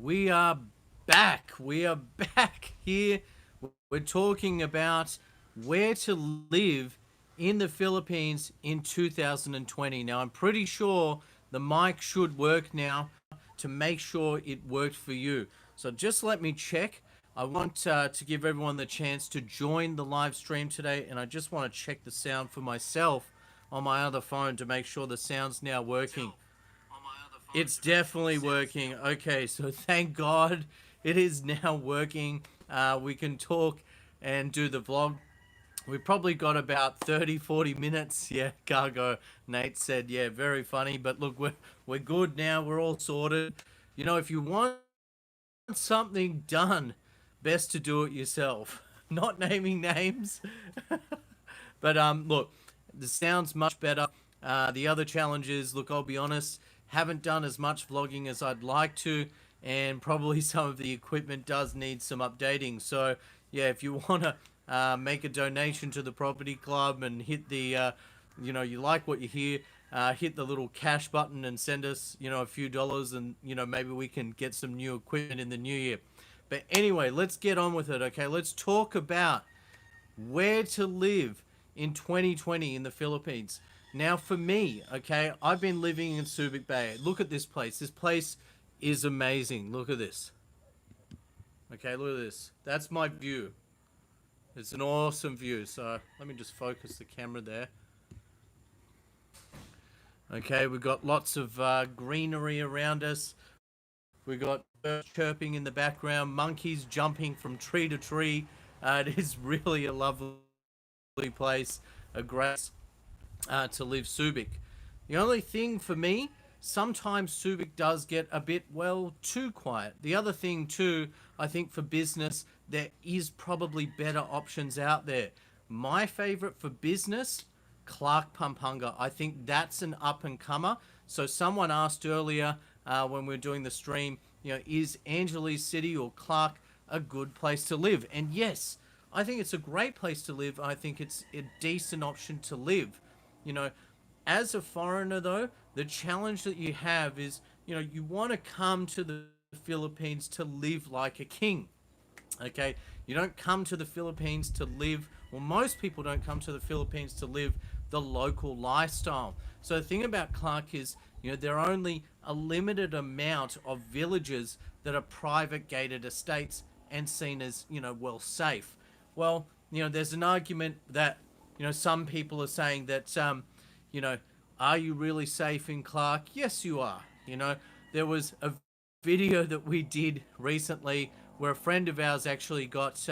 We are back. We are back here. We're talking about where to live in the Philippines in 2020. Now, I'm pretty sure the mic should work now to make sure it worked for you. So just let me check. I want to give everyone the chance to join the live stream today, and I just want to check the sound for myself on my other phone to make sure the sound's now working. It's definitely working. Okay, so thank God it is now working. We can talk and do the vlog. We probably got about 30, 40 minutes. Yeah, Cargo Nate said, yeah, very funny. But look, we're good now. We're all sorted. You know, if you want something done, best to do it yourself. Not naming names. But look, the sound's much better. The other challenge is, look, I'll be honest, haven't done as much vlogging as I'd like to, and probably some of the equipment does need some updating. So yeah, if you want to make a donation to the property club and hit the, you like what you hear, hit the little cash button and send us, a few dollars, and maybe we can get some new equipment in the new year. But anyway, let's get on with it. Okay, let's talk about where to live in 2020 in the Philippines. Now, for me, okay, I've been living in Subic Bay. Look at this place. This place is amazing. Look at this. Okay, look at this. That's my view. It's an awesome view. So let me just focus the camera there. Okay, we've got lots of greenery around us. We've got birds chirping in the background, monkeys jumping from tree to tree. It is really a lovely place, a great to live Subic. The only thing for me, sometimes Subic does get a bit, well, too quiet. The other thing too, I think for business, there is probably better options out there. My favorite for business, Clark Pampanga. I think that's an up and comer. So someone asked earlier when we were doing the stream, is Angeles City or Clark a good place to live? And yes, I think it's a great place to live. I think it's a decent option to live. As a foreigner though, the challenge that you have is, you want to come to the Philippines to live like a king. Okay, you don't come to the Philippines to live, well, most people don't come to the Philippines to live the local lifestyle. So the thing about Clark is, there are only a limited amount of villages that are private gated estates and seen as, well, safe. Well, there's an argument that, some people are saying that, are you really safe in Clark? Yes, you are. There was a video that we did recently where a friend of ours actually got,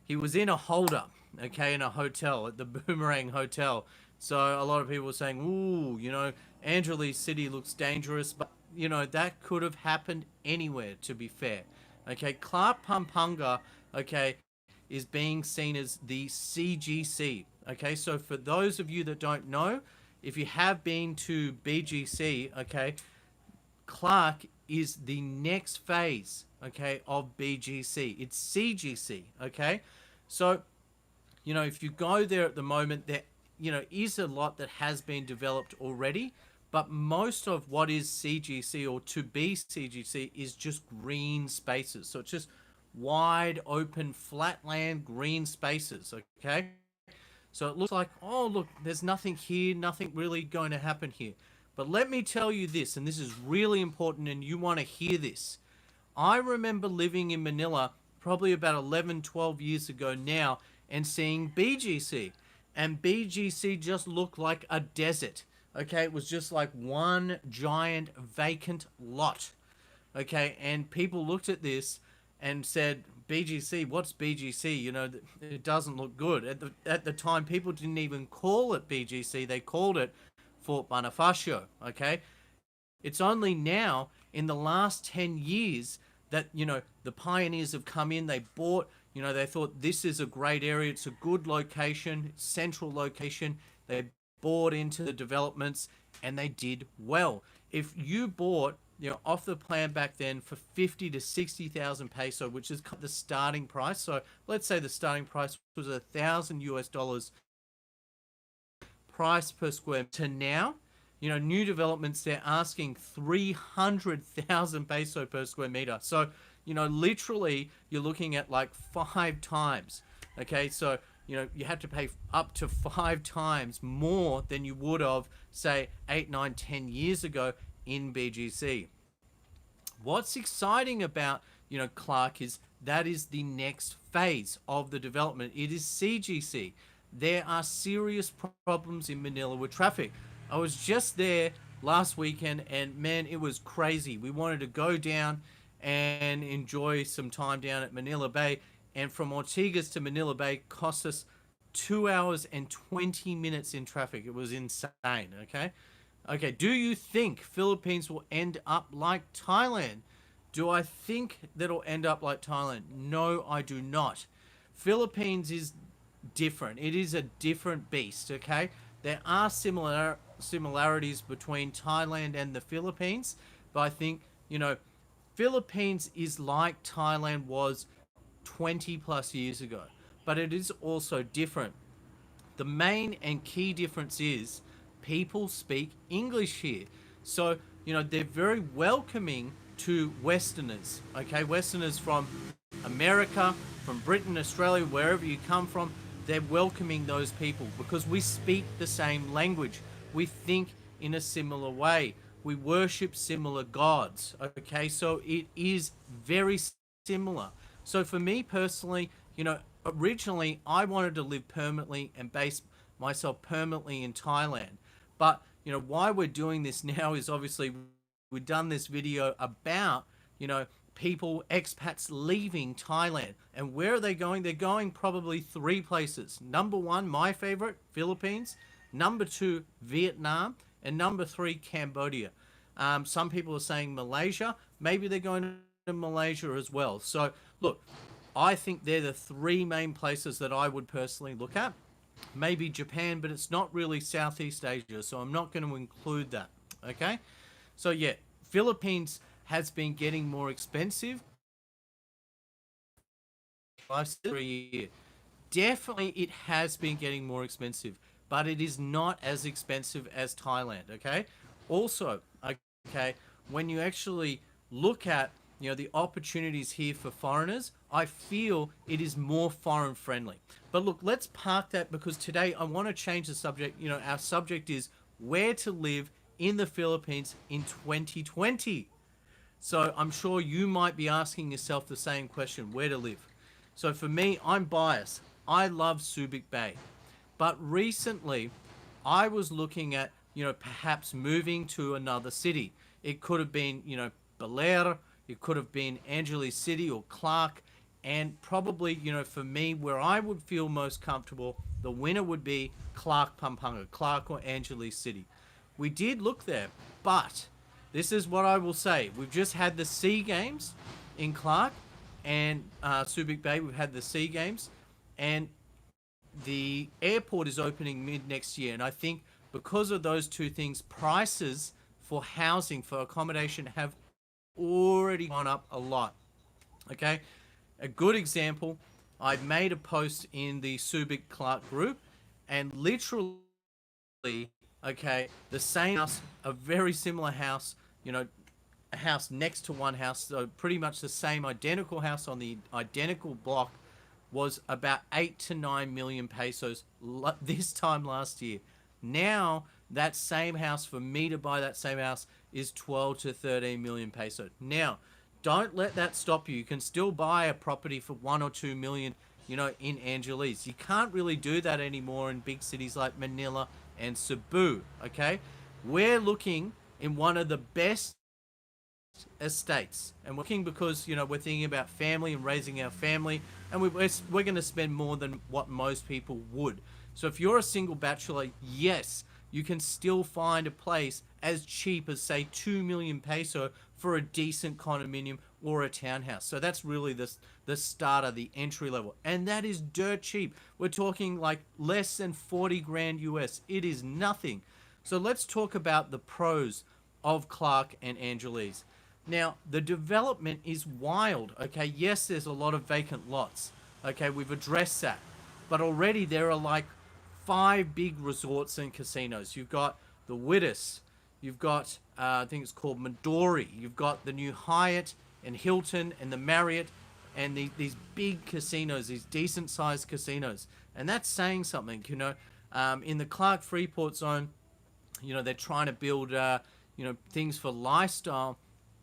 he was in a holdup, okay, in a hotel, at the Boomerang Hotel. So a lot of people were saying, ooh, Angeles City looks dangerous, but, that could have happened anywhere, to be fair. Okay, Clark Pampanga, okay, is being seen as the CGC. Okay, so for those of you that don't know, if you have been to BGC, okay, Clark is the next phase, okay, of BGC. It's CGC, okay? So, if you go there at the moment, there, is a lot that has been developed already, but most of what is CGC or to be CGC is just green spaces. So it's just wide open flatland green spaces, okay? So it looks like, oh look, there's nothing here, nothing really going to happen here. But let me tell you this, and this is really important and you want to hear this. I remember living in Manila probably about 11, 12 years ago now and seeing BGC. And BGC just looked like a desert. Okay, it was just like one giant vacant lot. Okay, and people looked at this and said, BGC, what's BGC? It doesn't look good. At the time, people didn't even call it BGC. They called it Fort Bonifacio, okay? It's only now, in the last 10 years, that, the pioneers have come in, they bought, they thought this is a great area, it's a good location, central location. They bought into the developments and they did well. If you bought, off the plan back then for 50 to 60,000 peso, which is the starting price. So let's say the starting price was $1,000 US price per square to now, new developments, they're asking 300,000 peso per square meter. So, literally you're looking at like 5 times. Okay, so, you have to pay up to 5 times more than you would have, say, 8, 9, 10 years ago in BGC. What's exciting about, Clark is that is the next phase of the development. It is CGC. There are serious problems in Manila with traffic. I was just there last weekend and man, it was crazy. We wanted to go down and enjoy some time down at Manila Bay, and from Ortigas to Manila Bay cost us 2 hours and 20 minutes in traffic. It was insane, okay? Okay, do you think Philippines will end up like Thailand? Do I think that it'll end up like Thailand? No, I do not. Philippines is different. It is a different beast, okay? There are similarities between Thailand and the Philippines, but I think, Philippines is like Thailand was 20 plus years ago, but it is also different. The main and key difference is people speak English here. So, they're very welcoming to Westerners, okay? Westerners from America, from Britain, Australia, wherever you come from, they're welcoming those people because we speak the same language. We think in a similar way. We worship similar gods, okay? So it is very similar. So for me personally, originally I wanted to live permanently and base myself permanently in Thailand. But, why we're doing this now is obviously we've done this video about, people, expats leaving Thailand. And where are they going? They're going probably 3 places. Number 1, my favorite, Philippines. Number 2, Vietnam. And number 3, Cambodia. Some people are saying Malaysia. Maybe they're going to Malaysia as well. So, look, I think they're the 3 main places that I would personally look at. Maybe Japan, but it's not really Southeast Asia, so I'm not going to include that, okay? So, yeah, Philippines has been getting more expensive. Definitely it has been getting more expensive, but it is not as expensive as Thailand, okay? Also, okay, when you actually look at, the opportunities here for foreigners, I feel it is more foreign friendly. But look, let's park that because today I want to change the subject. Our subject is where to live in the Philippines in 2020. So I'm sure you might be asking yourself the same question, where to live. So for me, I'm biased. I love Subic Bay. But recently, I was looking at, perhaps moving to another city. It could have been, Baler, it could have been Angeles City or Clark. And probably, for me, where I would feel most comfortable, the winner would be Clark, Pampanga, Clark or Angeles City. We did look there, but this is what I will say. We've just had the SEA Games in Clark and Subic Bay. We've had the SEA Games, and the airport is opening mid next year. And I think because of those 2 things, prices for housing, for accommodation have already gone up a lot, okay? A good example, I made a post in the Subic Clark group, and literally, okay, the same house, a very similar house, a house next to one house, so pretty much the same identical house on the identical block, was about 8 to 9 million pesos this time last year. Now, that same house, for me to buy that same house, is 12 to 13 million pesos. Now, don't let that stop you. You can still buy a property for 1 or 2 million, in Angeles. You can't really do that anymore in big cities like Manila and Cebu, okay? We're looking in one of the best estates, and we're looking because, we're thinking about family and raising our family, and we're going to spend more than what most people would. So if you're a single bachelor, yes, you can still find a place as cheap as, say, 2 million peso for a decent condominium or a townhouse. So that's really the starter, the entry level. And that is dirt cheap. We're talking like less than 40 grand US. It is nothing. So let's talk about the pros of Clark and Angeles. Now, the development is wild, okay? Yes, there's a lot of vacant lots. Okay, we've addressed that. But already there are like 5 big resorts and casinos. You've got the Witis, You've got, I think it's called Midori. You've got the new Hyatt and Hilton and the Marriott and these big casinos, these decent-sized casinos. And that's saying something, you know. In the Clark Freeport zone, you know, they're trying to build, you know, things for lifestyle,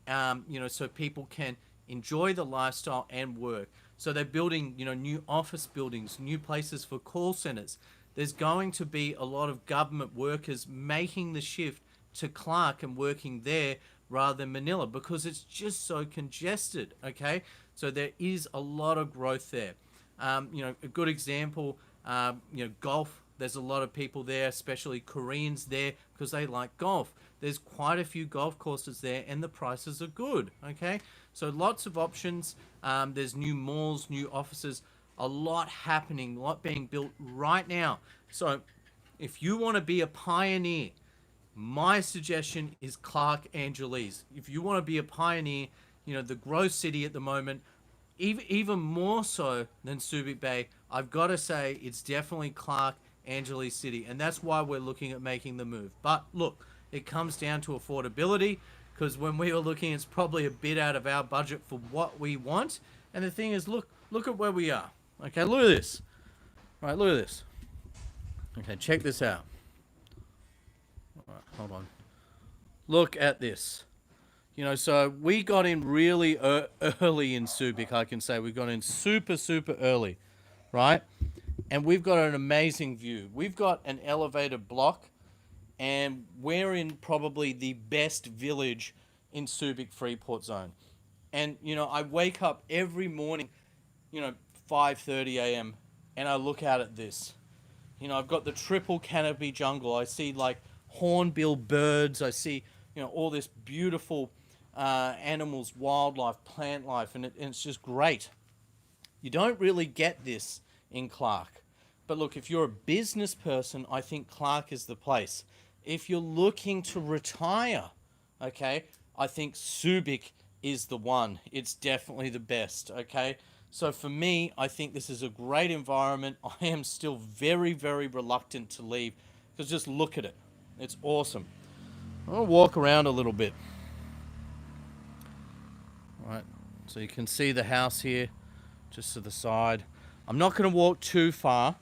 you know, so people can enjoy the lifestyle and work. So they're building, you know, new office buildings, new places for call centers. There's going to be a lot of government workers making the shift to Clark and working there rather than Manila because it's just so congested, okay? So there is a lot of growth there. You know, a good example, you know, golf. There's a lot of people there, especially Koreans there, because they like golf. There's quite a few golf courses there, and the prices are good, okay? So lots of options. There's new malls, new offices, a lot happening, a lot being built right now. So if you want to be a pioneer, my suggestion is Clark Angeles. If you want to be a pioneer, you know, the growth city at the moment, even more so than Subic Bay, I've got to say it's definitely Clark Angeles City, and that's why we're looking at making the move. But look, it comes down to affordability, because when we were looking, it's probably a bit out of our budget for what we want. And the thing is, look at where we are. Okay, look at this. All right, look at this. Okay, check this out. All right, hold on. Look at this. You know, so we got in really early in Subic, I can say. We got in super early, right? And we've got an amazing view. We've got an elevated block, and we're in probably the best village in Subic Freeport zone. And, you know, I wake up every morning, you know, 5:30 a.m., and I look out at this. You know, I've got the triple canopy jungle. I see, like, hornbill birds. I see, you know, all this beautiful animals, wildlife, plant life, and it's just great. You don't really get this in Clark. But look, if you're a business person, I think Clark is the place. If you're looking to retire, okay, I think Subic is the one. It's definitely the best, okay? So for me, I think this is a great environment. I am still very reluctant to leave, because just look at it. It's awesome. I'll walk around a little bit. All right, so you can see the house here, just to the side. I'm not going to walk too far,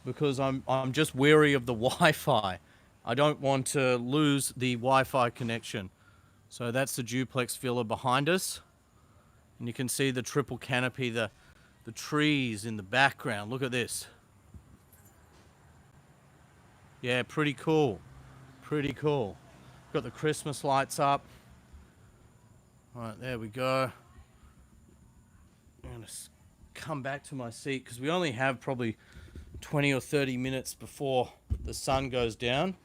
because I'm just wary of the Wi-Fi. I don't want to lose the Wi-Fi connection. So that's the duplex villa behind us. And you can see the triple canopy, the trees in the background. Look at this. Yeah, pretty cool. Pretty cool. Got the Christmas lights up. All right, there we go. I'm going to come back to my seat, because we only have probably 20 or 30 minutes before the sun goes down.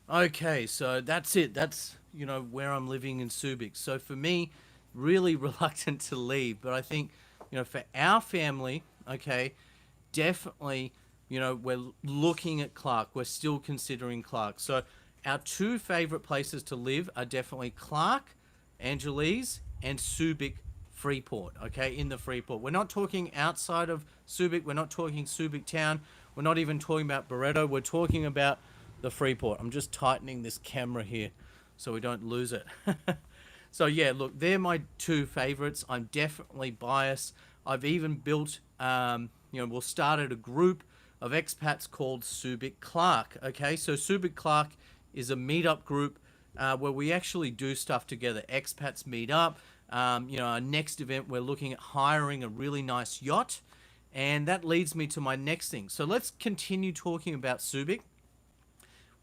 Okay, so that's it. That's, you know, where I'm living in Subic. So for me, really reluctant to leave. But I think, you know, for our family, okay, definitely, you know, we're looking at Clark. We're still considering Clark. So our two favorite places to live are definitely Clark, Angeles, and Subic Freeport, okay, in the Freeport. We're not talking outside of Subic. We're not talking Subic town. We're not even talking about Barreto. We're talking about the Freeport. I'm just tightening this camera here so we don't lose it. So yeah, look, they're my two favorites. I'm definitely biased. I've even built, you know, we'll start at a group of expats called Subic Clark, okay? So Subic Clark is a meetup group where we actually do stuff together. Expats meet up. You know, our next event, we're looking at hiring a really nice yacht. And that leads me to my next thing. So let's continue talking about Subic.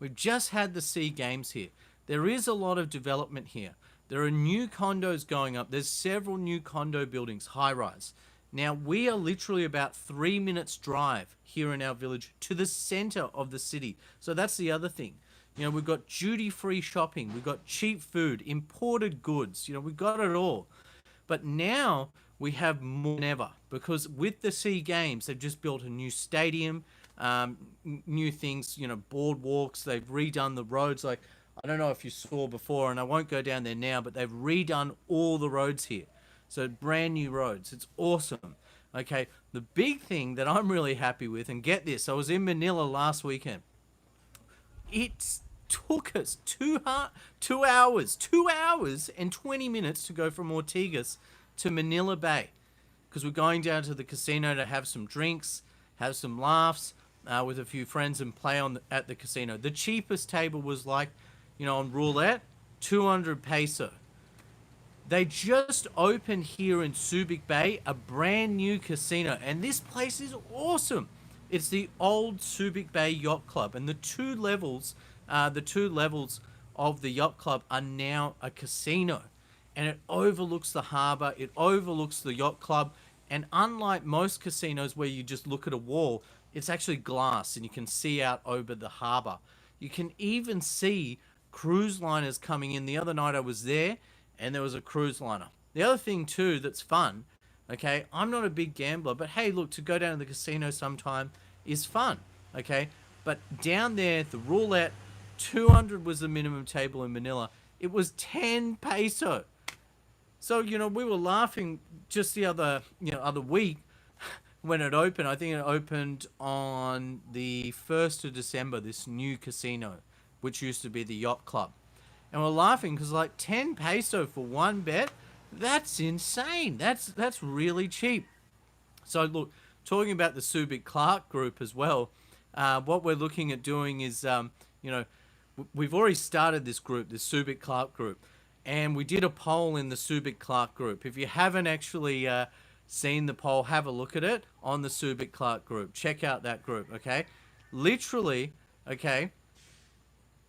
We've just had the Sea Games here. There is a lot of development here. There are new condos going up. There's several new condo buildings, high-rise. Now, we are literally about 3 minutes drive here in our village to the center of the city. So that's the other thing. You know, we've got duty-free shopping. We've got cheap food, imported goods. You know, we've got it all. But now we have more than ever, because with the Sea Games, they've just built a new stadium, new things, you know, boardwalks. They've redone the roads. Like, I don't know if you saw before, and I won't go down there now, but they've redone all the roads here. So brand new roads. It's awesome. Okay, the big thing that I'm really happy with, and get this, I was in Manila last weekend. It took us 2 hours and 20 minutes to go from Ortigas to Manila Bay, because we're going down to the casino to have some drinks, have some laughs with a few friends, and play at the casino. The cheapest table was like, on roulette, 200 peso. They just opened here in Subic Bay a brand new casino, and this place is awesome. It's the old Subic Bay Yacht Club, and the two levels of the yacht club are now a casino, and it overlooks the harbour. It overlooks the yacht club, and unlike most casinos where you just look at a wall, it's actually glass, and you can see out over the harbour. You can even see cruise liners coming in. The other night I was there, and there was a cruise liner. The other thing too that's fun, okay, I'm not a big gambler, but hey, look, to go down to the casino sometime is fun, okay? But down there, the roulette, 200 was the minimum table in Manila. It was 10 peso. So, we were laughing just the other week when it opened. I think it opened on the 1st of December, this new casino, which used to be the Yacht Club. And we're laughing because like 10 peso for one bet, that's insane. That's really cheap. So look, talking about the Subic Clark group as well, what we're looking at doing is, we've already started this group, this Subic Clark group, and we did a poll in the Subic Clark group. If you haven't actually seen the poll, have a look at it on the Subic Clark group. Check out that group, okay? Literally, okay,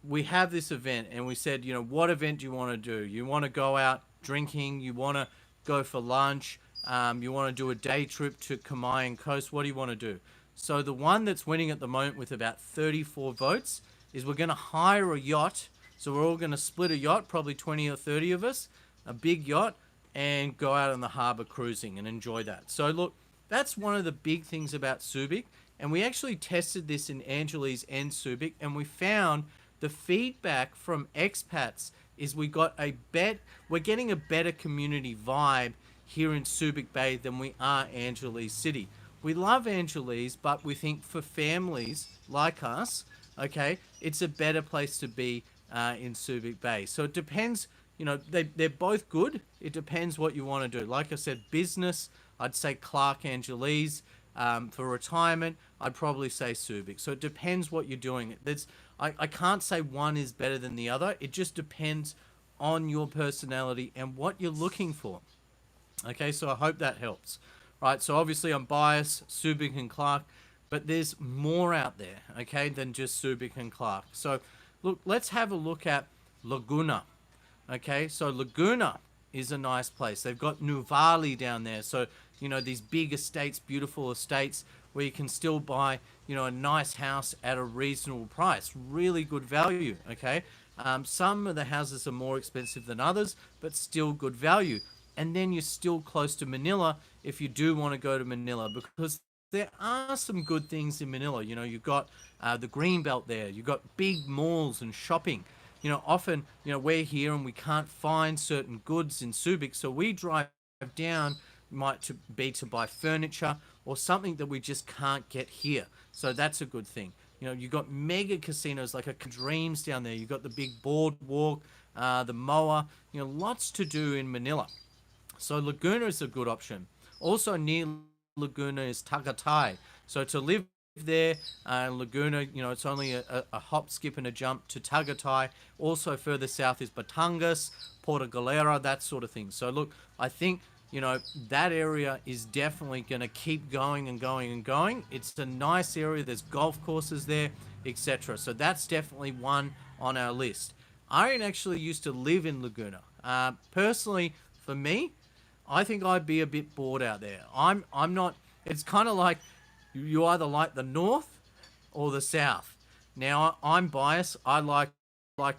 we have this event, and we said, what event do you want to do? You want to go out drinking? You want to go for lunch? You want to do a day trip to Kamayan Coast? What do you want to do? So the one that's winning at the moment with about 34 votes is we're going to hire a yacht. So we're all going to split a yacht, probably 20 or 30 of us, a big yacht, and go out on the harbour cruising and enjoy that. So look, that's one of the big things about Subic. And we actually tested this in Angeles and Subic, and we found the feedback from expats is we're getting a better community vibe here in Subic Bay than we are Angeles City. We love Angeles, but we think for families like us, okay, it's a better place to be in Subic Bay. So it depends, they're both good. It depends what you want to do. Like I said, business, I'd say Clark Angeles. For retirement, I'd probably say Subic. So it depends what you're doing. I can't say one is better than the other. It just depends on your personality and what you're looking for. Okay, so I hope that helps. Right, so obviously I'm biased, Subic and Clark, but there's more out there, okay, than just Subic and Clark. So look, let's have a look at Laguna. Okay, so Laguna is a nice place. They've got Nuvali down there. So, these big estates, beautiful estates where you can still buy, a nice house at a reasonable price. Really good value, okay? Some of the houses are more expensive than others, but still good value. And then you're still close to Manila if you do want to go to Manila, because there are some good things in Manila. You've got the Greenbelt there. You've got big malls and shopping. Often, we're here and we can't find certain goods in Subic, so we drive down, to buy furniture or something that we just can't get here. So that's a good thing. You've got mega casinos like a Dreams down there. You've got the big boardwalk, the Moa, lots to do in Manila. So Laguna is a good option. Also near Laguna is Tagaytay. So to live there, Laguna, it's only a hop, skip, and a jump to Tagaytay. Also further south is Batangas, Porto Galera, that sort of thing. So look, I think, that area is definitely going to keep going and going and going. It's a nice area. There's golf courses there, etc. So that's definitely one on our list. Arianne actually used to live in Laguna. Personally, for me, I think I'd be a bit bored out there. I'm not. It's kind of like you either like the north or the south. Now I'm biased. I like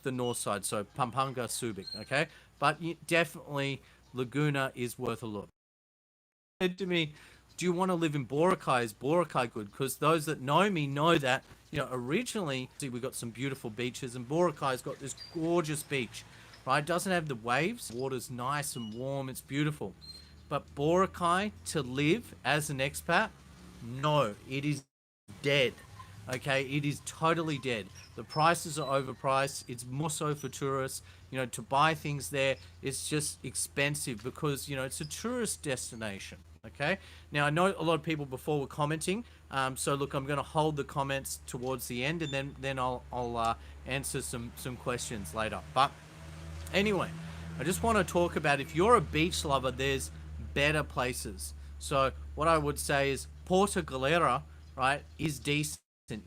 the north side, so Pampanga, Subic. Okay, but definitely Laguna is worth a look. Said to me, do you want to live in Boracay? Is Boracay good? Because those that know me know that, originally, see, we've got some beautiful beaches, and Boracay's got this gorgeous beach, right? It doesn't have the waves. Water's nice and warm. It's beautiful. But Boracay, to live as an expat, no, it is dead. Okay, it is totally dead. The prices are overpriced. It's more so for tourists. To buy things there, it's just expensive because it's a tourist destination. Okay. Now I know a lot of people before were commenting. So look, I'm going to hold the comments towards the end, and then I'll answer some questions later. But anyway, I just want to talk about, if you're a beach lover, there's better places. So what I would say is Porto Galera, right, is decent.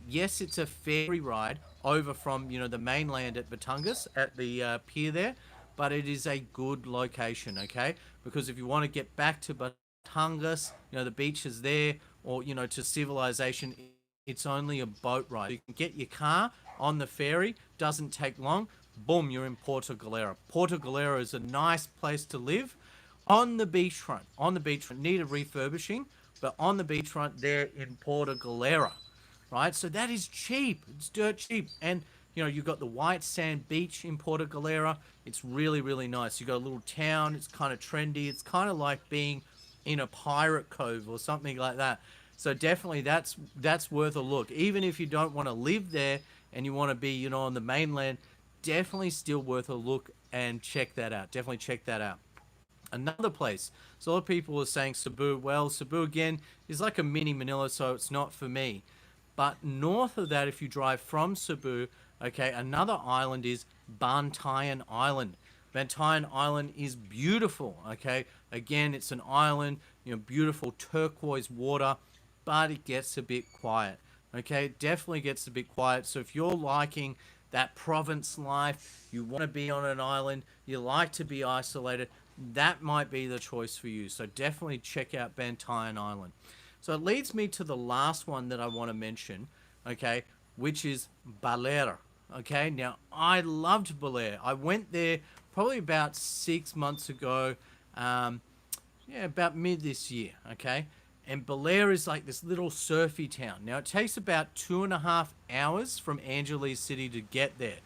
Yes, it's a ferry ride over from the mainland at Batangas at the pier there, but it is a good location, okay? Because if you want to get back to Batangas, the beach is there, or to civilization, it's only a boat ride. You can get your car on the ferry, doesn't take long. Boom, you're in Porto Galera. Porto Galera is a nice place to live on the beachfront. On the beachfront, needed refurbishing, but on the beachfront there in Porto Galera, right? So that is cheap. It's dirt cheap. And, you've got the white sand beach in Porto Galera. It's really, really nice. You've got a little town. It's kind of trendy. It's kind of like being in a pirate cove or something like that. So definitely that's worth a look. Even if you don't want to live there and you want to be, on the mainland, definitely still worth a look and check that out. Definitely check that out. Another place. So a lot of people are saying Cebu. Well, Cebu again is like a mini Manila, so it's not for me. But north of that, if you drive from Cebu, okay, another island is Bantayan Island. Bantayan Island is beautiful, okay? Again, it's an island, beautiful turquoise water, but it gets a bit quiet, okay? It definitely gets a bit quiet. So if you're liking that province life, you want to be on an island, you like to be isolated, that might be the choice for you. So definitely check out Bantayan Island. So it leads me to the last one that I want to mention, okay, which is Baler. Okay, now I loved Baler. I went there probably about 6 months ago, about mid this year, okay? And Baler is like this little surfy town. Now it takes about 2.5 hours from Angeles City to get there.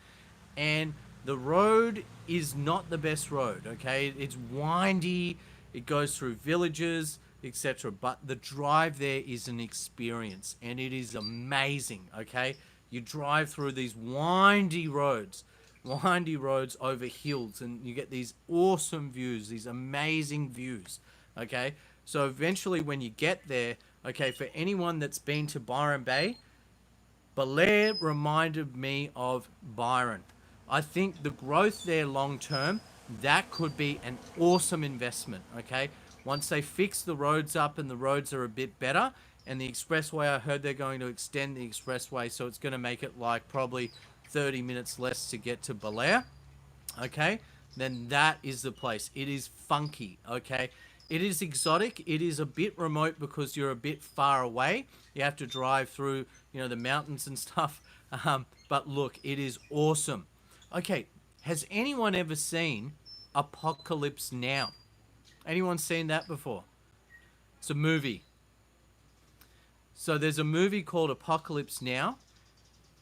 And the road is not the best road, okay? It's windy, it goes through villages, etc. But the drive there is an experience, and it is amazing, okay? You drive through these windy roads over hills, and you get these awesome views, these amazing views, okay? So eventually when you get there, okay, for anyone that's been to Byron Bay, Baler reminded me of Byron. I think the growth there long term, that could be an awesome investment, okay? Once they fix the roads up and the roads are a bit better, and the expressway, I heard they're going to extend the expressway, so it's going to make it like probably 30 minutes less to get to Baler, okay? Then that is the place. It is funky, okay? It is exotic. It is a bit remote because you're a bit far away. You have to drive through, the mountains and stuff. But look, it is awesome. Okay, has anyone ever seen Apocalypse Now? Anyone seen that before? It's a movie. So there's a movie called Apocalypse Now,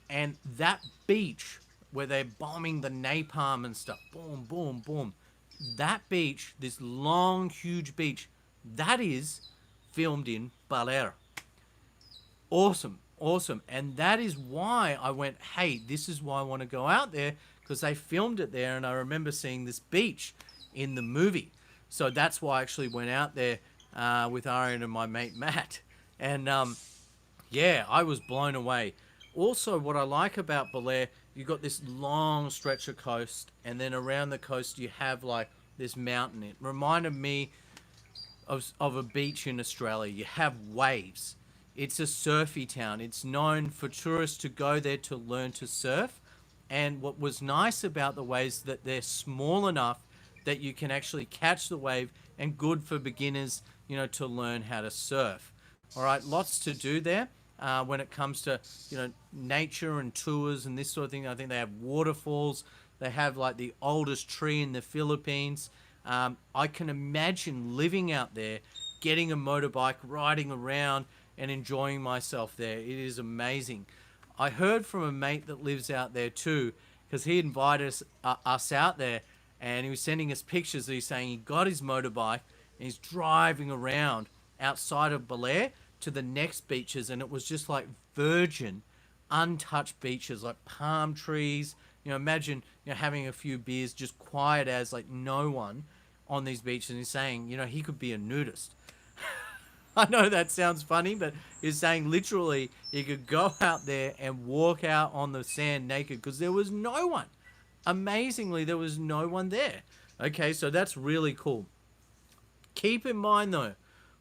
and that beach where they're bombing the napalm and stuff, boom, boom, boom. That beach, this long, huge beach, that is filmed in Baler. Awesome, awesome. And that is why I went, hey, this is why I want to go out there, because they filmed it there, and I remember seeing this beach in the movie. So that's why I actually went out there with Arianne and my mate Matt. And yeah, I was blown away. Also, what I like about Baler, you got this long stretch of coast, and then around the coast you have like this mountain. It reminded me of a beach in Australia. You have waves. It's a surfy town. It's known for tourists to go there to learn to surf. And what was nice about the waves that they're small enough that you can actually catch the wave, and good for beginners, to learn how to surf. All right, lots to do there. When it comes to nature and tours and this sort of thing. I think they have waterfalls. They have like the oldest tree in the Philippines. I can imagine living out there, getting a motorbike, riding around and enjoying myself there. It is amazing. I heard from a mate that lives out there too, because he invited us out there, and he was sending us pictures. He's saying he got his motorbike and he's driving around outside of Baler to the next beaches, and it was just like virgin untouched beaches, like palm trees. Imagine having a few beers, just quiet as like no one on these beaches. And he's saying, he could be a nudist. I know that sounds funny, but he's saying literally he could go out there and walk out on the sand naked because there was no one. Amazingly, there was no one there. Okay, so that's really cool. Keep in mind though,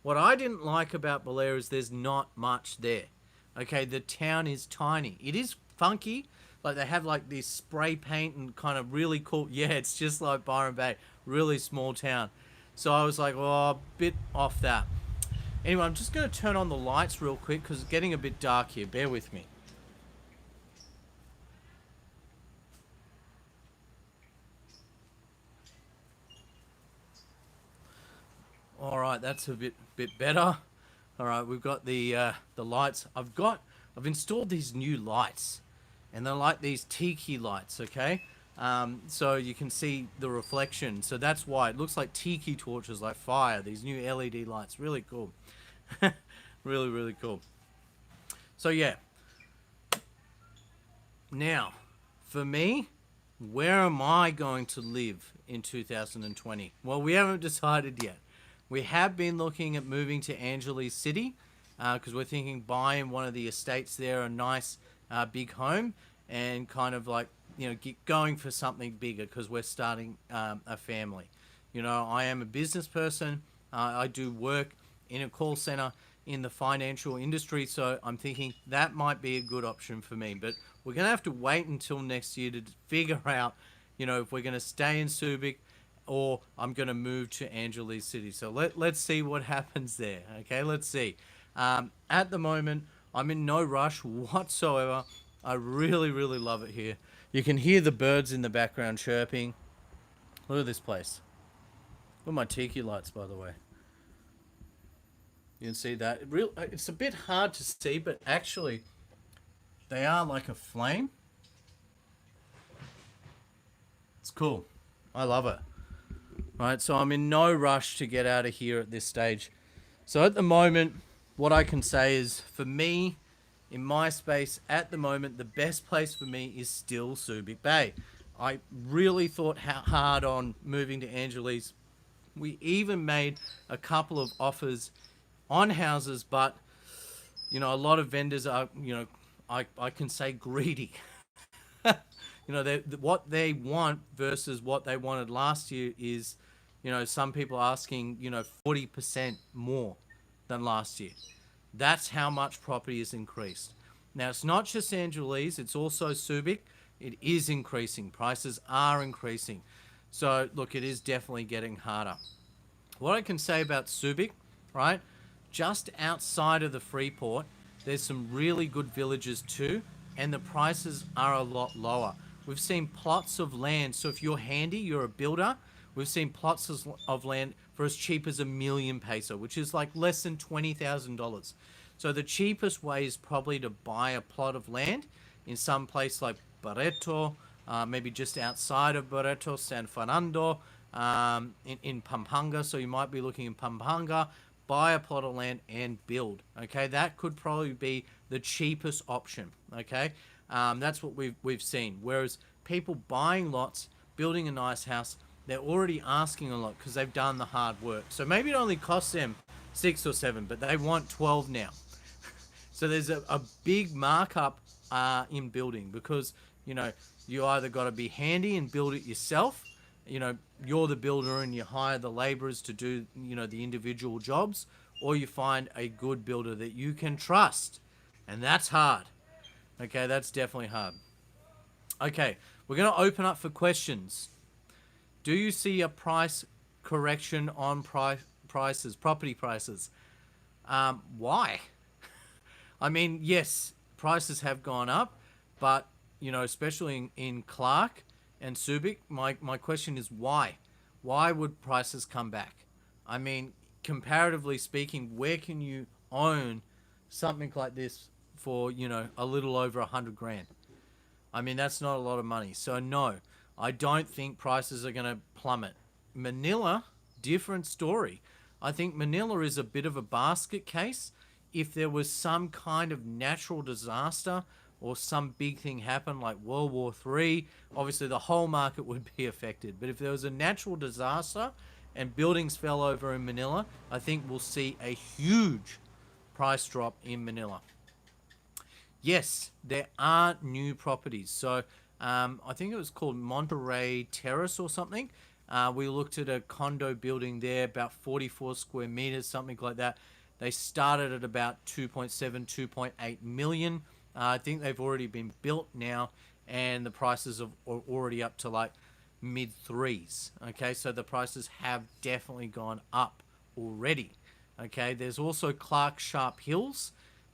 what I didn't like about Baler is there's not much there. Okay, the town is tiny. It is funky. Like they have like this spray paint and kind of really cool. Yeah, it's just like Byron Bay. Really small town. So I was like, oh, a bit off that. Anyway, I'm just going to turn on the lights real quick because it's getting a bit dark here. Bear with me. All right, that's a bit better. All right, we've got the lights. I've installed these new lights, and they're like these tiki lights. Okay, so you can see the reflection. So that's why it looks like tiki torches, like fire. These new LED lights, really cool. Really cool. So yeah. Now, for me, where am I going to live in 2020? Well, we haven't decided yet. We have been looking at moving to Angeles City because we're thinking buying one of the estates there, a nice big home, and kind of like, get going for something bigger because we're starting a family. I am a business person. I do work in a call center in the financial industry, so I'm thinking that might be a good option for me. But we're going to have to wait until next year to figure out, if we're going to stay in Subic or I'm going to move to Angeles City. So let's see what happens there. Okay, let's see. At the moment, I'm in no rush whatsoever. I really love it here. You can hear the birds in the background chirping. Look at this place. Look at my tiki lights, by the way. You can see that. It's a bit hard to see, but actually, they are like a flame. It's cool. I love it. Right, so I'm in no rush to get out of here at this stage. So at the moment, what I can say is, for me, in my space, at the moment, the best place for me is still Subic Bay. I really thought hard on moving to Angeles. We even made a couple of offers on houses, but a lot of vendors are, I can say greedy. What they want versus what they wanted last year is, some people asking, 40% more than last year. That's how much property has increased. Now, it's not just Angeles, it's also Subic. It is increasing. Prices are increasing. So, look, it is definitely getting harder. What I can say about Subic, right? Just outside of the Freeport, there's some really good villages too, and the prices are a lot lower. We've seen plots of land, so if you're handy, you're a builder, we've seen plots of land for as cheap as $1,000,000 peso, which is like less than $20,000. So the cheapest way is probably to buy a plot of land in some place like Barreto, maybe just outside of Barreto, San Fernando, in Pampanga. So you might be looking in Pampanga, buy a plot of land and build. Okay, that could probably be the cheapest option. Okay, that's what we've seen. Whereas people buying lots, building a nice house, they're already asking a lot because they've done the hard work. So maybe it only costs them 6 or 7, but they want 12 now. So there's a big markup in building because you either got to be handy and build it yourself. You're the builder and you hire the laborers to do, the individual jobs, or you find a good builder that you can trust. And that's hard. Okay, that's definitely hard. Okay, we're going to open up for questions. Do you see a price correction on prices, property prices? Why? I mean, yes, prices have gone up, but, especially in Clark and Subic, my question is why? Why would prices come back? I mean, comparatively speaking, where can you own something like this for, a little over 100 grand? I mean, that's not a lot of money. So no, I don't think prices are going to plummet. Manila, different story. I think Manila is a bit of a basket case. If there was some kind of natural disaster or some big thing happened like World War III, obviously the whole market would be affected. But if there was a natural disaster and buildings fell over in Manila, I think we'll see a huge price drop in Manila. Yes, there are new properties. So I think it was called Monterey Terrace or something. We looked at a condo building there, about 44 square meters, something like that. They started at about 2.7, 2.8 million. I think they've already been built now, and the prices are already up to like mid threes. Okay, so the prices have definitely gone up already. Okay, there's also Clark Sharp Hills.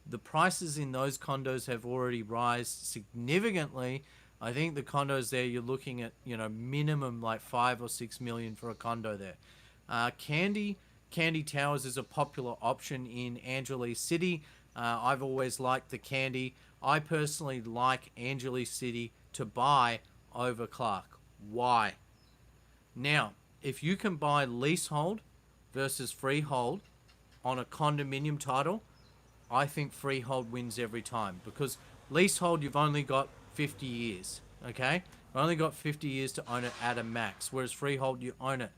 The prices in those condos have already risen significantly. I think the condos there, you're looking at, minimum like 5 or 6 million for a condo there. Candy Towers is a popular option in Angeles City. I've always liked the Candy. I personally like Angeles City to buy over Clark. Why? Now, if you can buy leasehold versus freehold on a condominium title, I think freehold wins every time, because leasehold, you've only got 50 years, okay? You've only got 50 years to own it at a max, whereas freehold, you own it.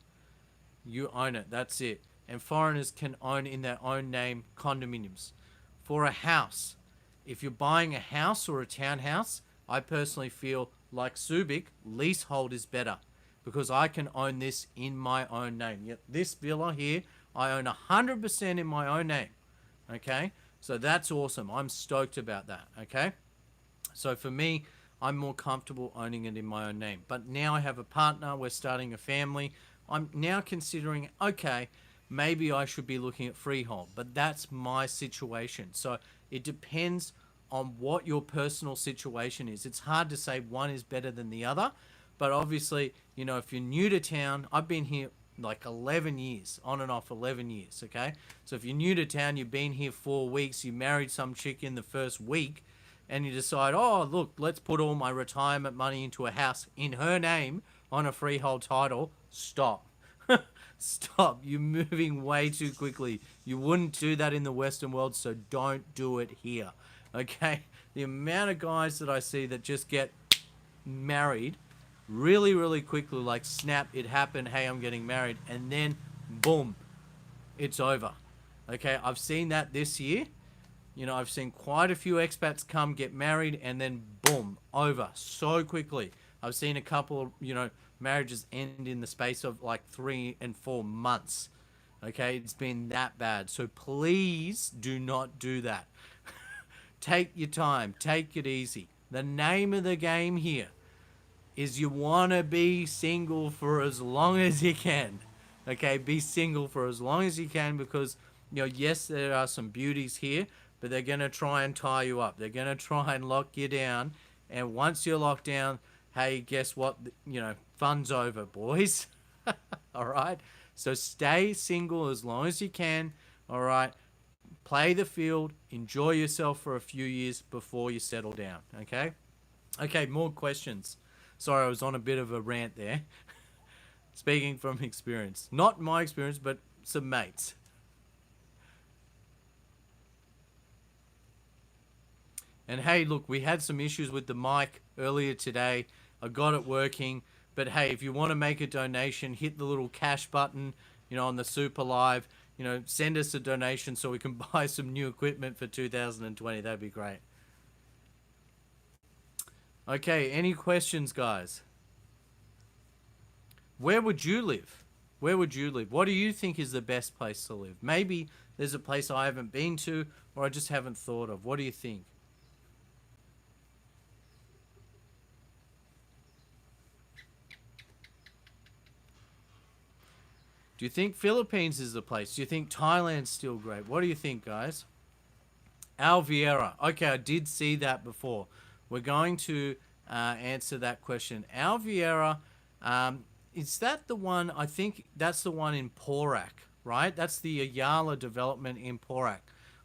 You own it, that's it. And foreigners can own in their own name condominiums. For a house, if you're buying a house or a townhouse, I personally feel like Subic, leasehold is better, because I can own this in my own name. Yet this villa here, I own 100% in my own name, okay? So that's awesome. I'm stoked about that, okay? So for me, I'm more comfortable owning it in my own name. But now I have a partner, we're starting a family. I'm now considering, okay, maybe I should be looking at freehold, but that's my situation. So it depends on what your personal situation is. It's hard to say one is better than the other, but obviously, if you're new to town, I've been here like 11 years, on and off 11 years, okay? So if you're new to town, you've been here 4 weeks, you married some chick in the first week, and you decide, oh, look, let's put all my retirement money into a house in her name on a freehold title. Stop. Stop. You're moving way too quickly. You wouldn't do that in the Western world, so don't do it here, okay? The amount of guys that I see that just get married really, really quickly, like snap, it happened, hey, I'm getting married, and then boom, it's over. Okay, I've seen that this year. I've seen quite a few expats come, get married, and then boom, over so quickly. I've seen a couple of, marriages end in the space of like 3 and 4 months. Okay, it's been that bad. So please do not do that. Take your time, take it easy. The name of the game here is you want to be single for as long as you can. Okay, be single for as long as you can, because, yes, there are some beauties here, but they're going to try and tie you up. They're going to try and lock you down. And once you're locked down, hey, guess what? Fun's over, boys. All right? So stay single as long as you can. All right? Play the field. Enjoy yourself for a few years before you settle down. Okay? Okay, more questions. Sorry, I was on a bit of a rant there. Speaking from experience. Not my experience, but some mates. And hey, look, we had some issues with the mic earlier today. I got it working. But hey, if you want to make a donation, hit the little cash button, on the Super Live. Send us a donation so we can buy some new equipment for 2020. That'd be great. Okay, any questions, guys? Where would you live? Where would you live? What do you think is the best place to live? Maybe there's a place I haven't been to, or I just haven't thought of. What do you think? Do you think Philippines is the place? Do you think Thailand's still great? What do you think, guys? Alviera. Okay, I did see that before. We're going to answer that question. Alviera, is that the one? I think that's the one in Porac, right? That's the Ayala development in Porac.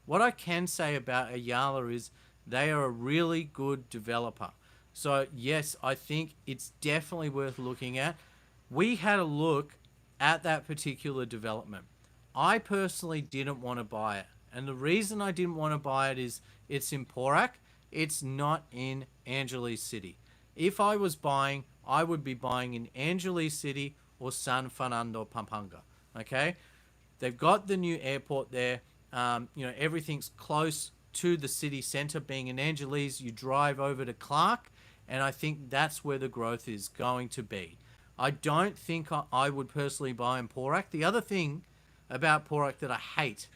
What I can say about Ayala is they are a really good developer. So yes, I think it's definitely worth looking at. We had a look at that particular development. I personally didn't want to buy it. And the reason I didn't want to buy it is it's in Porac. It's not in Angeles City. If I was buying, I would be buying in Angeles City or San Fernando, Pampanga. Okay, they've got the new airport there. Everything's close to the city center. Being in Angeles, you drive over to Clark, and I think that's where the growth is going to be. I don't think I would personally buy in Porak. The other thing about Porak that I hate,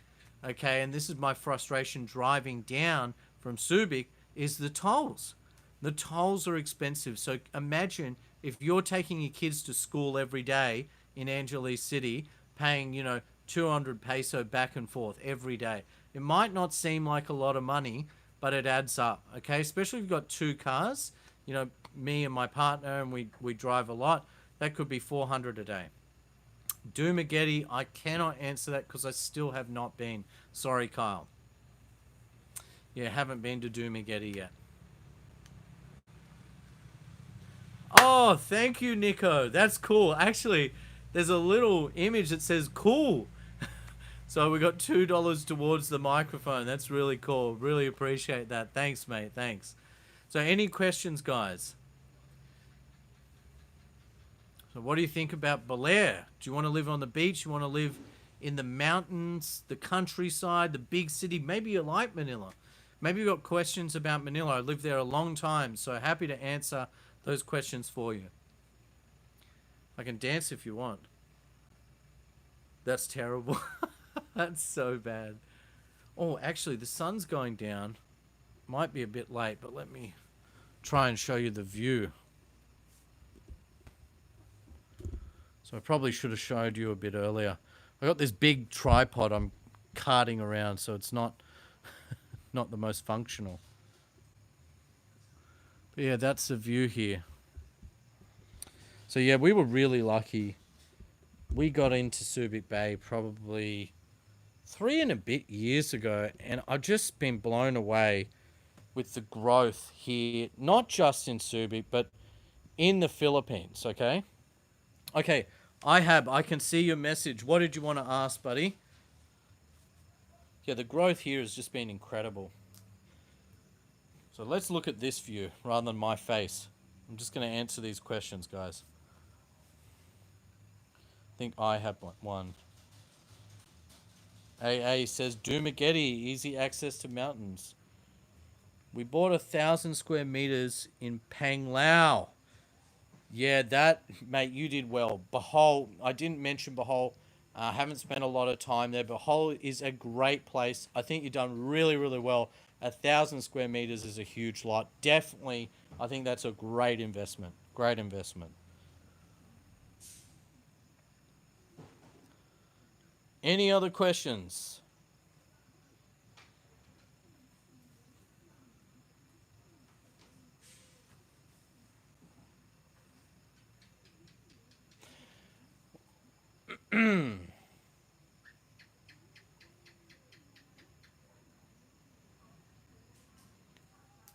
okay, and this is my frustration driving down from Subic, is the tolls. The tolls are expensive. So imagine if you're taking your kids to school every day in Angeles City, paying, 200 peso back and forth every day. It might not seem like a lot of money, but it adds up, okay? Especially if you've got two cars, me and my partner, and we drive a lot, that could be 400 a day. Dumageddon, I cannot answer that because I still have not been. Sorry, Kyle. Yeah, haven't been to Dumageddon yet. Oh, thank you, Nico. That's cool. Actually, there's a little image that says cool. So we got $2 towards the microphone. That's really cool. Really appreciate that. Thanks, mate. Thanks. So any questions, guys? So what do you think about Baler? Do you want to live on the beach? You want to live in the mountains, the countryside, the big city? Maybe you like Manila. Maybe you've got questions about Manila. I lived there a long time, so happy to answer those questions for you. I can dance if you want. That's terrible. That's so bad. Oh, actually, the sun's going down. Might be a bit late, but let me try and show you the view. So I probably should have showed you a bit earlier. I got this big tripod I'm carting around, so it's not not the most functional. But yeah, that's the view here. So yeah, we were really lucky. We got into Subic Bay probably 3 and a bit years ago, and I've just been blown away with the growth here, not just in Subic, but in the Philippines, okay? Okay, I can see your message. What did you want to ask, buddy? Yeah, the growth here has just been incredible. So let's look at this view rather than my face. I'm just going to answer these questions, guys. I think I have one. AA says, Dumageddon, easy access to mountains. We bought 1,000 square meters in Panglao. Yeah, that, mate, you did well. Bohol, I didn't mention Bohol. I haven't spent a lot of time there. Bohol is a great place. I think you've done really, really well. 1,000 square meters is a huge lot. Definitely, I think that's a great investment. Great investment. Any other questions?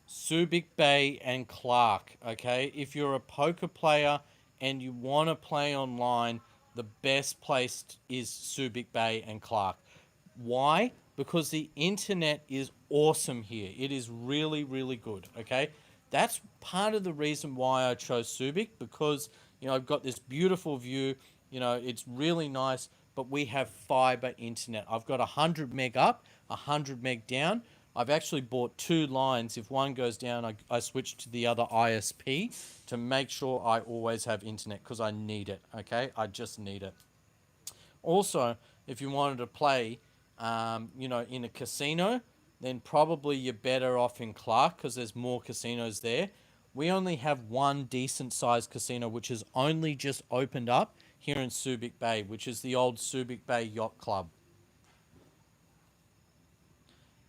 Subic Bay and Clark, okay? If you're a poker player and you want to play online, the best place is Subic Bay and Clark. Why? Because the internet is awesome here. It is really, really good, okay? That's part of the reason why I chose Subic, because, I've got this beautiful view, it's really nice, but we have fiber internet. I've got 100 meg up, 100 meg down. I've actually bought 2 lines. If one goes down, I switch to the other ISP to make sure I always have internet because I need it, okay? I just need it. Also, if you wanted to play, in a casino, then probably you're better off in Clark because there's more casinos there. We only have one decent sized casino, which has only just opened up here in Subic Bay, which is the old Subic Bay Yacht Club.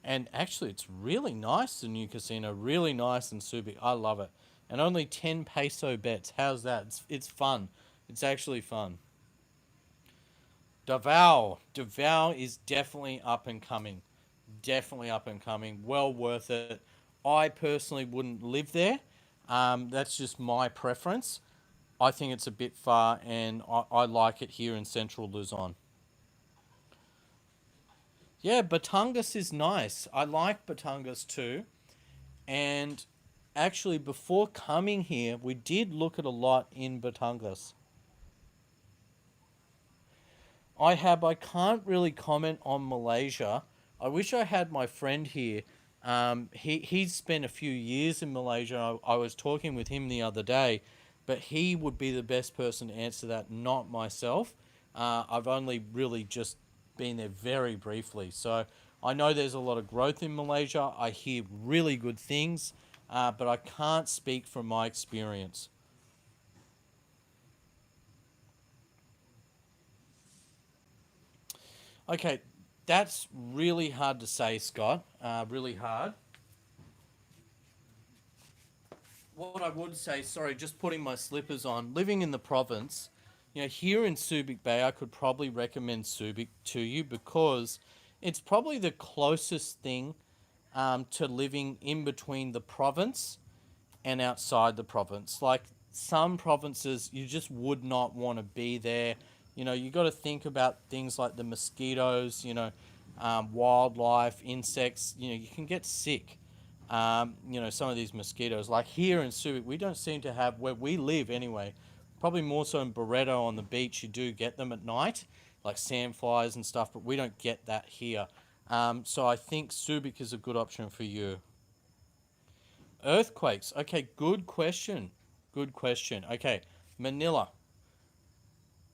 And actually, it's really nice, the new casino. Really nice in Subic. I love it. And only 10 peso bets. How's that? It's fun. It's actually fun. Davao. Davao is definitely up and coming. Definitely up and coming. Well worth it. I personally wouldn't live there. That's just my preference. I think it's a bit far, and I like it here in central Luzon. Yeah, Batangas is nice. I like Batangas too. And actually, before coming here, we did look at a lot in Batangas. I have. I can't really comment on Malaysia. I wish I had my friend here. He's spent a few years in Malaysia. I was talking with him the other day, but he would be the best person to answer that, not myself. I've only really just been there very briefly, so I know there's a lot of growth in Malaysia. I hear really good things, but I can't speak from my experience. Okay, that's really hard to say, Scott. Really hard. What I would say, sorry, just putting my slippers on, living in the province, here in Subic Bay, I could probably recommend Subic to you because it's probably the closest thing to living in between the province and outside the province. Like some provinces, you just would not want to be there. You got to think about things like the mosquitoes, wildlife, insects. You can get sick. Some of these mosquitoes. Like here in Subic, we don't seem to have, where we live anyway, probably more so in Barreto on the beach, you do get them at night, like sandflies and stuff, but we don't get that here. So I think Subic is a good option for you. Earthquakes. Okay, good question. Good question. Okay, Manila.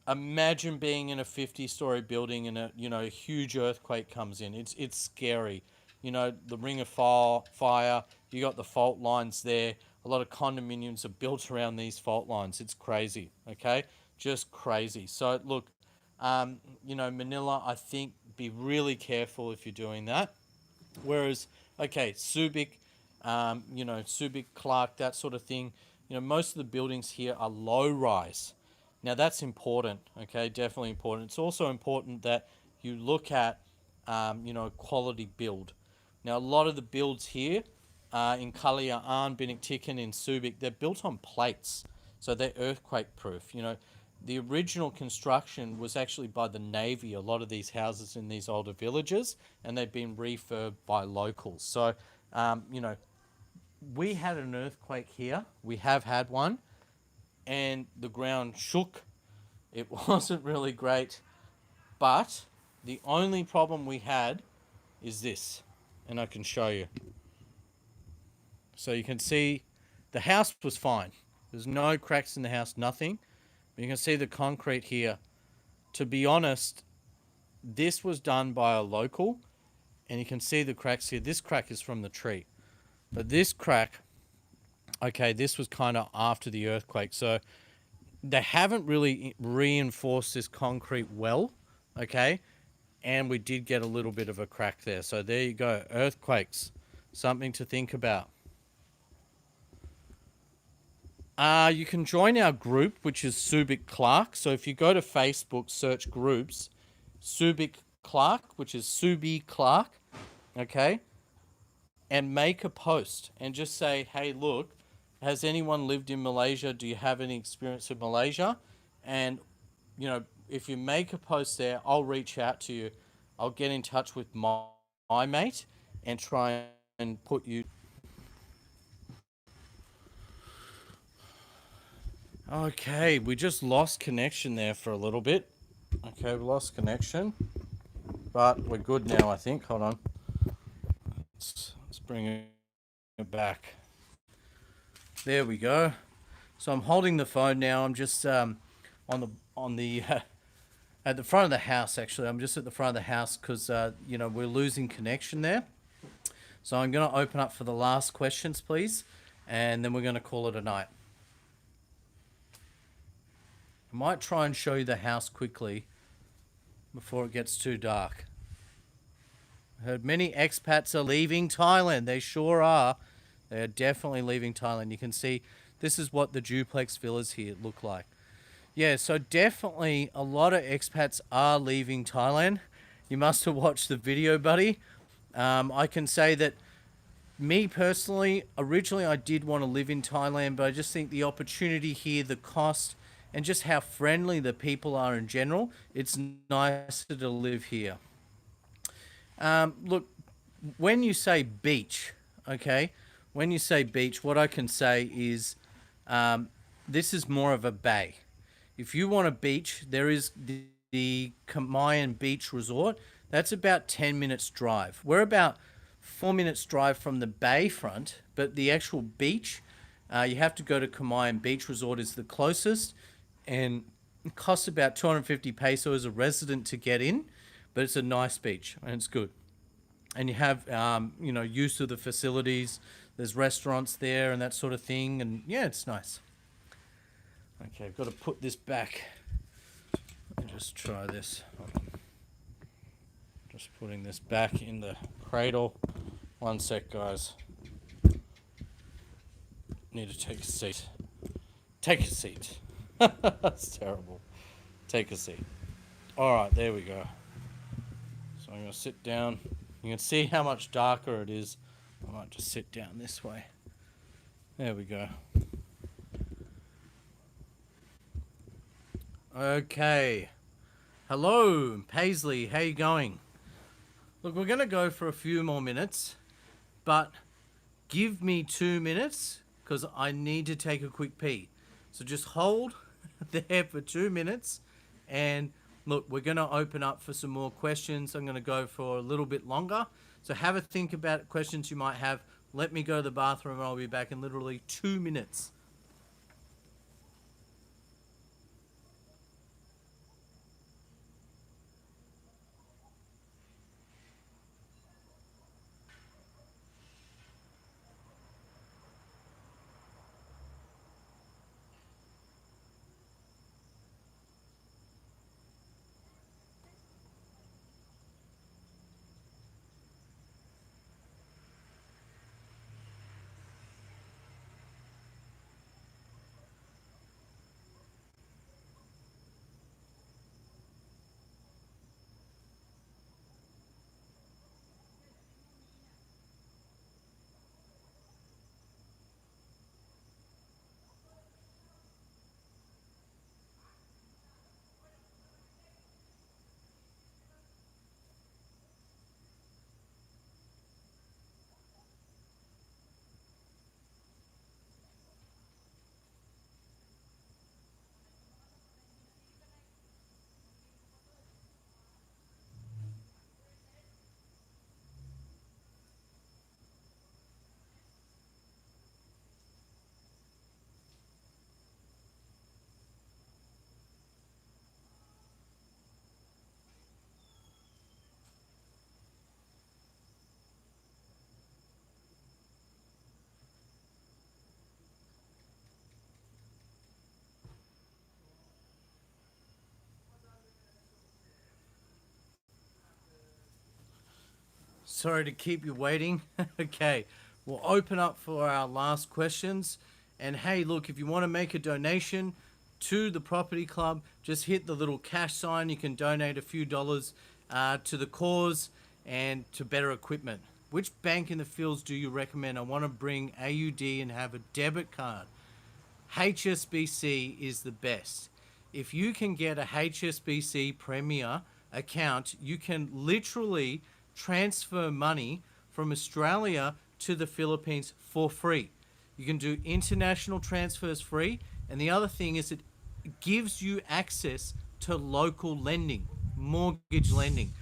Imagine being in a 50-story building and a huge earthquake comes in. It's scary. The ring of fire. You got the fault lines there. A lot of condominiums are built around these fault lines. It's crazy. Okay, just crazy. So look, Manila. I think be really careful if you're doing that. Whereas, okay, Subic, Subic, Clark, that sort of thing, most of the buildings here are low rise. Now, that's important, okay, definitely important. It's also important that you look at, quality build. Now, a lot of the builds here in Kalayaan, Binigtikan, in Subic, they're built on plates, so they're earthquake proof. The original construction was actually by the Navy, a lot of these houses in these older villages, and they've been refurbed by locals. So, we had an earthquake here. We have had one, and the ground shook. It wasn't really great, but the only problem we had is this, and I can show you. So you can see the house was fine. There's no cracks in the house, nothing. But you can see the concrete here. To be honest, this was done by a local, and you can see the cracks here. This crack is from the tree. But this crack, okay, this was kind of after the earthquake. So they haven't really reinforced this concrete well, okay? And we did get a little bit of a crack there. So there you go, earthquakes, something to think about. You can join our group, which is Subic Clark. So if you go to Facebook, search groups, Subic Clark, which is Subi Clark, okay? And make a post and just say, hey, look, has anyone lived in Malaysia? Do you have any experience in Malaysia? And, if you make a post there, I'll reach out to you. I'll get in touch with my mate and try and put you. Okay, we just lost connection there for a little bit. Okay, we lost connection, but we're good now, I think. Hold on. Let's bring it back. There we go. So I'm holding the phone now. I'm just on the at the front of the house. Actually, I'm just at the front of the house because we're losing connection there. So I'm going to open up for the last questions, please, and then we're going to call it a night. I might try and show you the house quickly before it gets too dark. I heard many expats are leaving Thailand. They sure are. They are definitely leaving Thailand. You can see this is what the duplex villas here look like. Yeah, so definitely a lot of expats are leaving Thailand. You must have watched the video, buddy. I can say that me personally, originally I did want to live in Thailand, but I just think the opportunity here, the cost, and just how friendly the people are in general, it's nicer to live here. Look, when you say beach, okay, when you say beach, what I can say is this is more of a bay. If you want a beach, there is the Kamayan Beach Resort. That's about 10 minutes drive. We're about 4 minutes drive from the bayfront, but the actual beach, you have to go to Kamayan Beach Resort is the closest, and it costs about 250 peso as a resident to get in, but it's a nice beach and it's good. And you have, use of the facilities. There's restaurants there and that sort of thing, and yeah, it's nice. Okay, I've got to put this back. Let me just try this. Just putting this back in the cradle. One sec, guys. Need to take a seat. Take a seat. That's terrible. Take a seat. All right, there we go. So I'm going to sit down. You can see how much darker it is. I might just sit down this way. There we go. Okay. Hello, Paisley. How you going? Look, we're going to go for a few more minutes, but give me 2 minutes because I need to take a quick pee. So just hold there for 2 minutes, and look, we're going to open up for some more questions. I'm going to go for a little bit longer. So have a think about questions you might have. Let me go to the bathroom and I'll be back in literally 2 minutes. Sorry to keep you waiting. Okay, we'll open up for our last questions. And hey, look, if you want to make a donation to the property club, just hit the little cash sign. You can donate a few dollars to the cause and to better equipment. Which bank in the fields do you recommend? I want to bring AUD and have a debit card. HSBC is the best. If you can get a HSBC Premier account, you can literally transfer money from Australia to the Philippines for free. You can do international transfers free, and the other thing is it gives you access to local lending, mortgage lending.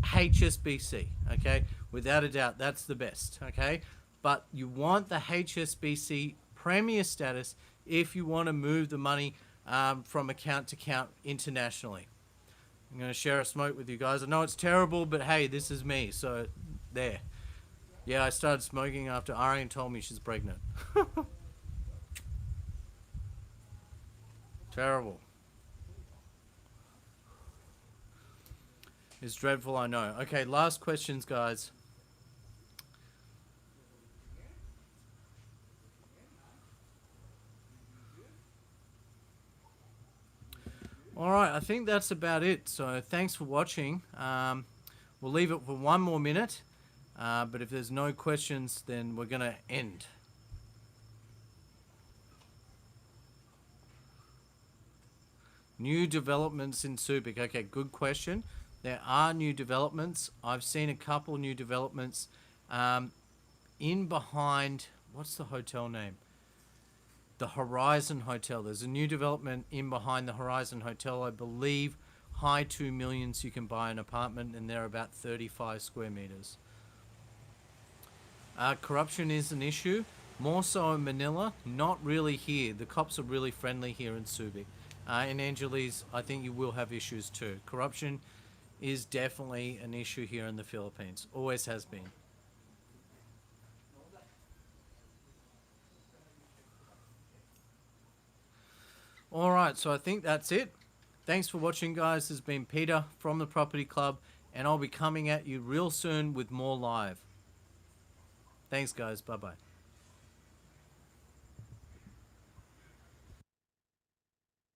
HSBC, okay? Without a doubt, that's the best, okay? But you want the HSBC Premier status if you want to move the money from account to account internationally. I'm going to share a smoke with you guys. I know it's terrible, but hey, this is me, so there. Yeah, I started smoking after Arianne told me she's pregnant. Terrible. It's dreadful, I know. Okay, last questions, guys. All right, I think that's about it. So thanks for watching. We'll leave it for 1 more minute. But if there's no questions, then we're going to end. New developments in Subic. Okay, good question. There are new developments. I've seen a couple new developments in behind, what's the hotel name? The Horizon Hotel. There's a new development in behind the Horizon Hotel. I believe high 2 millions you can buy an apartment, and they're about 35 square meters. Corruption is an issue, more so in Manila, not really here. The cops are really friendly here in Subic. In Angeles, I think you will have issues too. Corruption is definitely an issue here in the Philippines. Always has been. Alright, so I think that's it. Thanks for watching, guys. This has been Peter from the Property Club, and I'll be coming at you real soon with more live. Thanks, guys. Bye-bye.